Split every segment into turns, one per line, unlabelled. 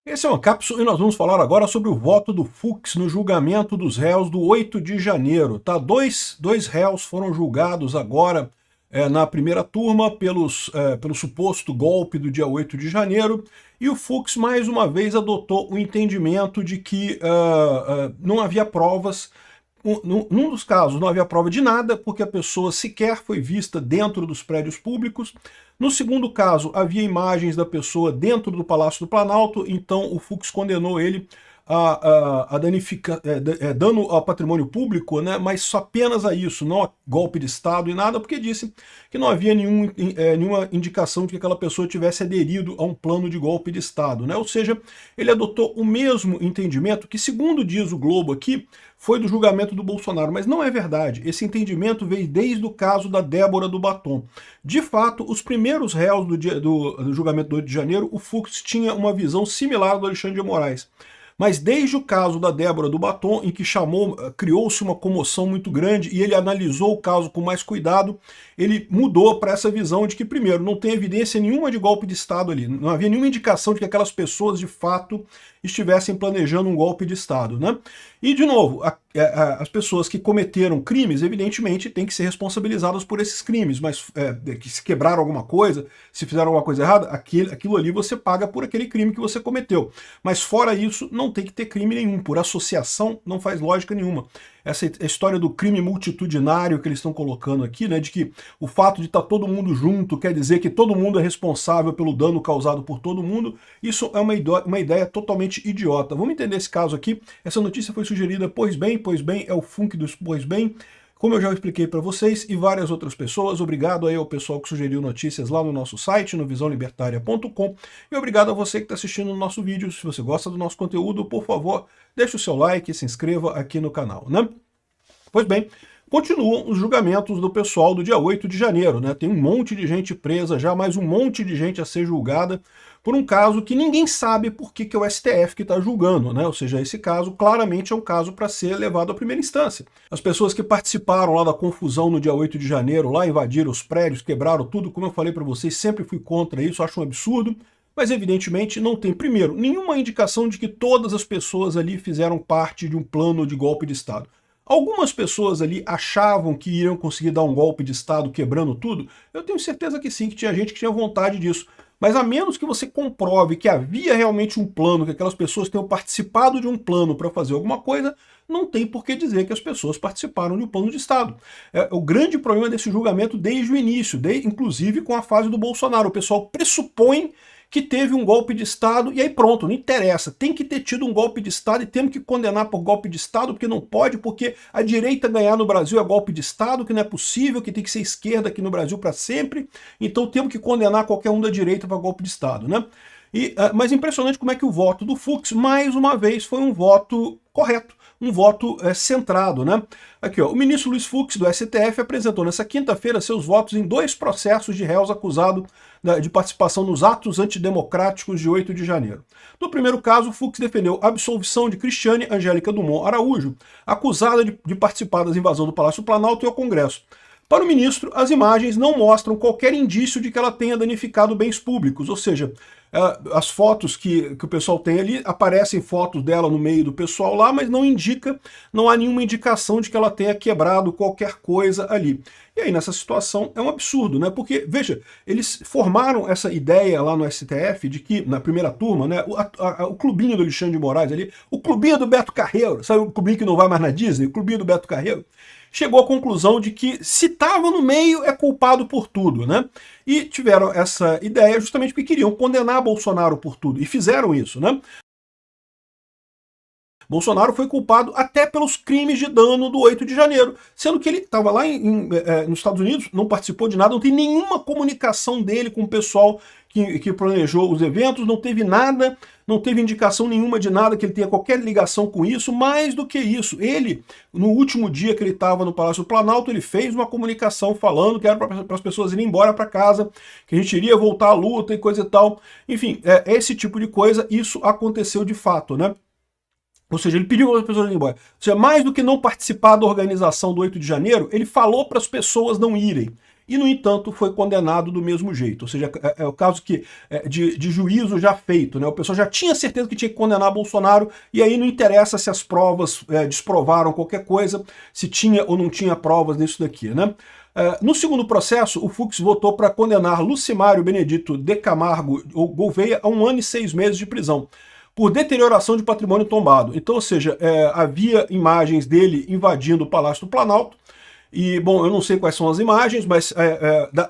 Esse é uma cápsula e nós vamos falar agora sobre o voto do Fux no julgamento dos réus do 8 de janeiro. Tá? Dois réus foram julgados agora na primeira turma pelo suposto golpe do dia 8 de janeiro, e o Fux mais uma vez adotou o entendimento de que não havia provas. Num dos casos não havia prova de nada, porque a pessoa sequer foi vista dentro dos prédios públicos. No segundo caso, havia imagens da pessoa dentro do Palácio do Planalto, então o Fux condenou ele a dano ao patrimônio público, né, mas só apenas a isso, não a golpe de Estado e nada, porque disse que não havia nenhuma indicação de que aquela pessoa tivesse aderido a um plano de golpe de Estado, né? Ou seja, ele adotou o mesmo entendimento que, segundo diz o Globo aqui, foi do julgamento do Bolsonaro, mas não é verdade. Esse entendimento veio desde o caso da Débora do Batom. De fato, os primeiros réus do julgamento do 8 de janeiro, o Fux tinha uma visão similar do Alexandre de Moraes. Mas desde o caso da Débora do Batom, em que criou-se uma comoção muito grande e ele analisou o caso com mais cuidado, ele mudou para essa visão de que, primeiro, não tem evidência nenhuma de golpe de Estado ali, não havia nenhuma indicação de que aquelas pessoas, de fato, estivessem planejando um golpe de Estado, né? E, de novo, as pessoas que cometeram crimes, evidentemente, têm que ser responsabilizadas por esses crimes, mas que se quebraram alguma coisa, se fizeram alguma coisa errada, aquilo ali você paga por aquele crime que você cometeu. Mas fora isso, não tem que ter crime nenhum. Por associação, não faz lógica nenhuma. Essa história do crime multitudinário que eles estão colocando aqui, né, de que o fato de estar todo mundo junto quer dizer que todo mundo é responsável pelo dano causado por todo mundo, isso é uma ideia totalmente idiota. Vamos entender esse caso aqui. Essa notícia foi sugerida, pois bem, é o Funk dos Pois Bem, como eu já expliquei para vocês e várias outras pessoas. Obrigado aí ao pessoal que sugeriu notícias lá no nosso site, no visãolibertaria.com, e obrigado a você que está assistindo o nosso vídeo. Se você gosta do nosso conteúdo, por favor, deixe o seu like e se inscreva aqui no canal, né? Pois bem, continuam os julgamentos do pessoal do dia 8 de janeiro, né? Tem um monte de gente presa já, mais um monte de gente a ser julgada por um caso que ninguém sabe por que é o STF que está julgando, né? Ou seja, esse caso claramente é um caso para ser levado à primeira instância. As pessoas que participaram lá da confusão no dia 8 de janeiro, lá invadiram os prédios, quebraram tudo, como eu falei para vocês, sempre fui contra isso, acho um absurdo. Mas, evidentemente, não tem, primeiro, nenhuma indicação de que todas as pessoas ali fizeram parte de um plano de golpe de Estado. Algumas pessoas ali achavam que iriam conseguir dar um golpe de Estado quebrando tudo. Eu tenho certeza que sim, que tinha gente que tinha vontade disso. Mas a menos que você comprove que havia realmente um plano, que aquelas pessoas tenham participado de um plano para fazer alguma coisa, não tem por que dizer que as pessoas participaram de um plano de Estado. O grande problema desse julgamento desde o início, inclusive com a fase do Bolsonaro. O pessoal pressupõe que teve um golpe de Estado, e aí pronto, não interessa, tem que ter tido um golpe de Estado e temos que condenar por golpe de Estado, porque não pode, porque a direita ganhar no Brasil é golpe de Estado, que não é possível, que tem que ser esquerda aqui no Brasil para sempre, então temos que condenar qualquer um da direita para golpe de Estado, né? Mas impressionante como é que o voto do Fux, mais uma vez, foi um voto correto, um voto centrado, né? Aqui, ó, o ministro Luiz Fux, do STF, apresentou nessa quinta-feira seus votos em 2 processos de réus acusados de participação nos atos antidemocráticos de 8 de janeiro. No primeiro caso, Fux defendeu a absolvição de Cristiane Angélica Dumont Araújo, acusada de participar da invasão do Palácio do Planalto e ao Congresso. Para o ministro, as imagens não mostram qualquer indício de que ela tenha danificado bens públicos, ou seja, as fotos que o pessoal tem ali, aparecem fotos dela no meio do pessoal lá, mas não há nenhuma indicação de que ela tenha quebrado qualquer coisa ali. E aí, nessa situação, é um absurdo, né? Porque, veja, eles formaram essa ideia lá no STF de que, na primeira turma, né, o clubinho do Alexandre de Moraes ali, o clubinho do Beto Carreiro, sabe o clubinho que não vai mais na Disney? O clubinho do Beto Carreiro, chegou à conclusão de que se estava no meio é culpado por tudo, né? E tiveram essa ideia justamente porque queriam condenar Bolsonaro por tudo, e fizeram isso, né? Bolsonaro foi culpado até pelos crimes de dano do 8 de janeiro, sendo que ele estava lá nos Estados Unidos, não participou de nada, não tem nenhuma comunicação dele com o pessoal que planejou os eventos, não teve nada, não teve indicação nenhuma de nada que ele tenha qualquer ligação com isso. Mais do que isso, ele, no último dia que ele estava no Palácio do Planalto, ele fez uma comunicação falando que era para as pessoas irem embora para casa, que a gente iria voltar à luta e coisa e tal. Enfim, esse tipo de coisa, isso aconteceu de fato, né? Ou seja, ele pediu para as pessoas irem embora. Ou seja, mais do que não participar da organização do 8 de janeiro, ele falou para as pessoas não irem. e, no entanto, foi condenado do mesmo jeito. Ou seja, é o caso de juízo já feito, né? O pessoal já tinha certeza que tinha que condenar Bolsonaro, e aí não interessa se as provas desprovaram qualquer coisa, se tinha ou não tinha provas nisso daqui, né? No segundo processo, o Fux votou para condenar Lucimário Benedito de Camargo Gouveia a 1 ano e 6 meses de prisão, por deterioração de patrimônio tombado. Então, ou seja, havia imagens dele invadindo o Palácio do Planalto, e, bom, eu não sei quais são as imagens, mas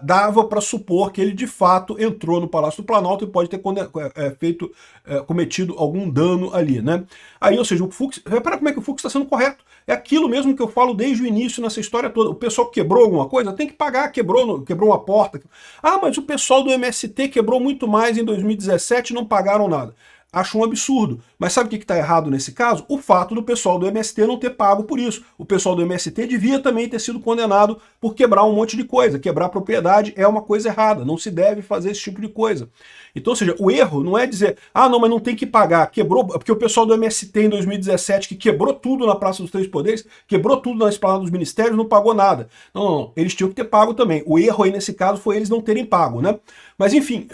dava para supor que ele, de fato, entrou no Palácio do Planalto e pode ter cometido algum dano ali, né? Aí, ou seja, o Fux... Repara como é que o Fux está sendo correto. É aquilo mesmo que eu falo desde o início nessa história toda. O pessoal que quebrou alguma coisa tem que pagar, quebrou uma porta. Ah, mas o pessoal do MST quebrou muito mais em 2017 e não pagaram nada. Acho um absurdo. Mas sabe o que está errado nesse caso? O fato do pessoal do MST não ter pago por isso. O pessoal do MST devia também ter sido condenado por quebrar um monte de coisa. Quebrar propriedade é uma coisa errada. Não se deve fazer esse tipo de coisa. Então, ou seja, o erro não é dizer, ah, não, mas não tem que pagar. Quebrou, porque o pessoal do MST em 2017, que quebrou tudo na Praça dos Três Poderes, quebrou tudo na Esplanada dos Ministérios, não pagou nada. Não, não, não. Eles tinham que ter pago também. O erro aí nesse caso foi eles não terem pago, né? Mas enfim,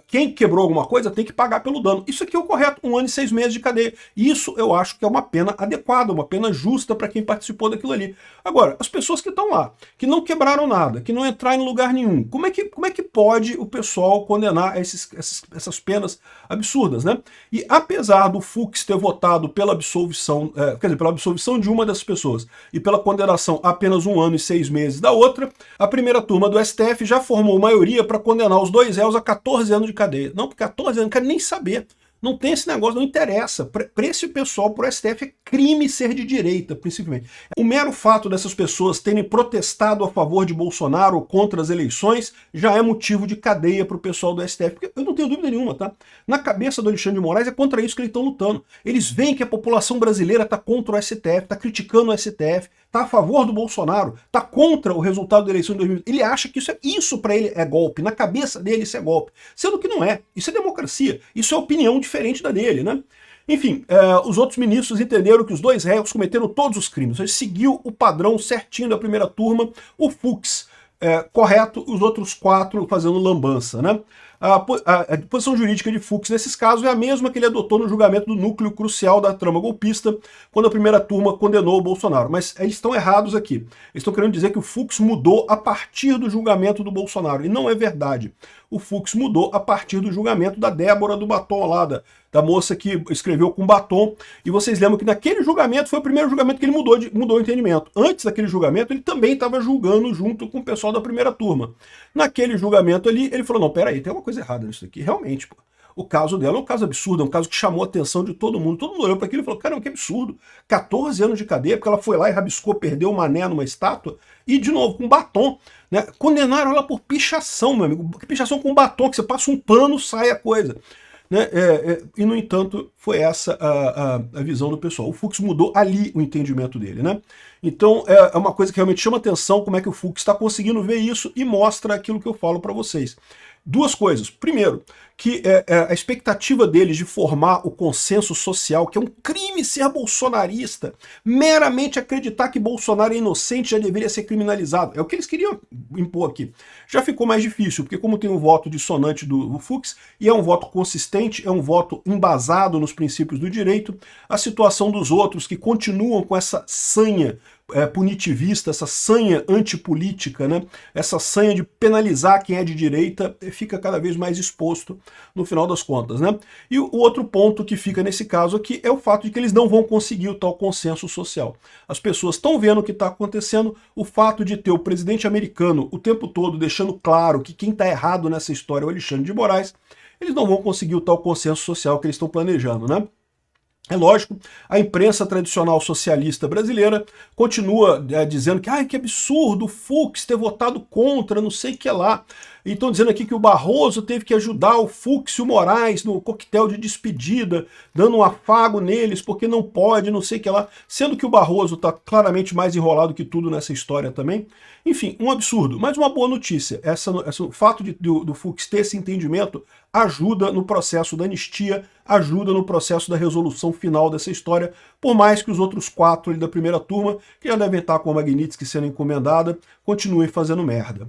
quem quebrou alguma coisa tem que pagar pelo dano. Isso aqui é o correto, 1 ano e 6 meses de cadeia. Isso eu acho que é uma pena adequada, uma pena justa para quem participou daquilo ali. Agora, as pessoas que estão lá, que não quebraram nada, que não entraram em lugar nenhum, como é que pode o pessoal condenar essas penas absurdas, né? E apesar do Fux ter votado pela absolvição, quer dizer, pela absolvição de uma dessas pessoas e pela condenação a apenas 1 ano e 6 meses da outra, a primeira turma do STF já formou maioria para condenar os dois réus a 14 anos de cadeia. Não, por 14 anos, não quero nem saber. Não tem esse negócio, não interessa. Para esse pessoal, para o STF, é crime ser de direita, principalmente. O mero fato dessas pessoas terem protestado a favor de Bolsonaro contra as eleições já é motivo de cadeia para o pessoal do STF. Porque eu não tenho dúvida nenhuma, tá? Na cabeça do Alexandre de Moraes é contra isso que eles estão lutando. Eles veem que a população brasileira está contra o STF, está criticando o STF, está a favor do Bolsonaro, está contra o resultado da eleição de 2020. Ele acha que isso para ele é golpe. Na cabeça dele isso é golpe. Sendo que não é. Isso é democracia. Isso é opinião diferente da dele, né? Enfim, os outros ministros entenderam que os dois réus cometeram todos os crimes. Ele seguiu o padrão certinho da primeira turma, o Fux correto, os outros 4 fazendo lambança, né? A posição jurídica de Fux nesses casos é a mesma que ele adotou no julgamento do núcleo crucial da trama golpista, quando a primeira turma condenou o Bolsonaro. Mas eles estão errados aqui. Eles estão querendo dizer que o Fux mudou a partir do julgamento do Bolsonaro. E não é verdade. O Fux mudou a partir do julgamento da Débora do Batom lá, da moça que escreveu com batom. E vocês lembram que naquele julgamento foi o primeiro julgamento que ele mudou o entendimento. Antes daquele julgamento, ele também estava julgando junto com o pessoal da primeira turma. Naquele julgamento ali, ele falou, não, peraí, tem uma coisa errada nisso aqui. Realmente, pô. O caso dela é um caso absurdo, é um caso que chamou a atenção de todo mundo. Todo mundo olhou para aquilo e falou, caramba, que absurdo. 14 anos de cadeia, porque ela foi lá e rabiscou, perdeu o mané numa estátua. E, de novo, com batom. Né? Condenaram ela por pichação, meu amigo. Pichação com batom, que você passa um pano, sai a coisa. Né? E, no entanto, foi essa a visão do pessoal. O Fux mudou ali o entendimento dele, né? Então, é uma coisa que realmente chama atenção como é que o Fux está conseguindo ver isso e mostra aquilo que eu falo para vocês. Duas coisas. Primeiro, que a expectativa deles de formar o consenso social, que é um crime ser bolsonarista, meramente acreditar que Bolsonaro é inocente já deveria ser criminalizado. É o que eles queriam impor aqui. Já ficou mais difícil, porque como tem um voto dissonante do Fux, e é um voto consistente, é um voto embasado nos princípios do direito, a situação dos outros que continuam com essa sanha punitivista, essa sanha antipolítica, né? Essa sanha de penalizar quem é de direita, fica cada vez mais exposto no final das contas, né? E o outro ponto que fica nesse caso aqui é o fato de que eles não vão conseguir o tal consenso social. As pessoas estão vendo o que está acontecendo, o fato de ter o presidente americano o tempo todo deixando claro que quem está errado nessa história é o Alexandre de Moraes, eles não vão conseguir o tal consenso social que eles estão planejando, né? É lógico, a imprensa tradicional socialista brasileira continua dizendo que, ai, que absurdo o Fux ter votado contra, não sei o que lá. E estão dizendo aqui que o Barroso teve que ajudar o Fux e o Moraes no coquetel de despedida, dando um afago neles, porque não pode, não sei o que lá. Sendo que o Barroso está claramente mais enrolado que tudo nessa história também. Enfim, um absurdo, mas uma boa notícia. O fato do Fux ter esse entendimento ajuda no processo da anistia, ajuda no processo da resolução final dessa história, por mais que os outros 4 ali da primeira turma, que já devem estar com a Magnitsky sendo encomendada, continuem fazendo merda.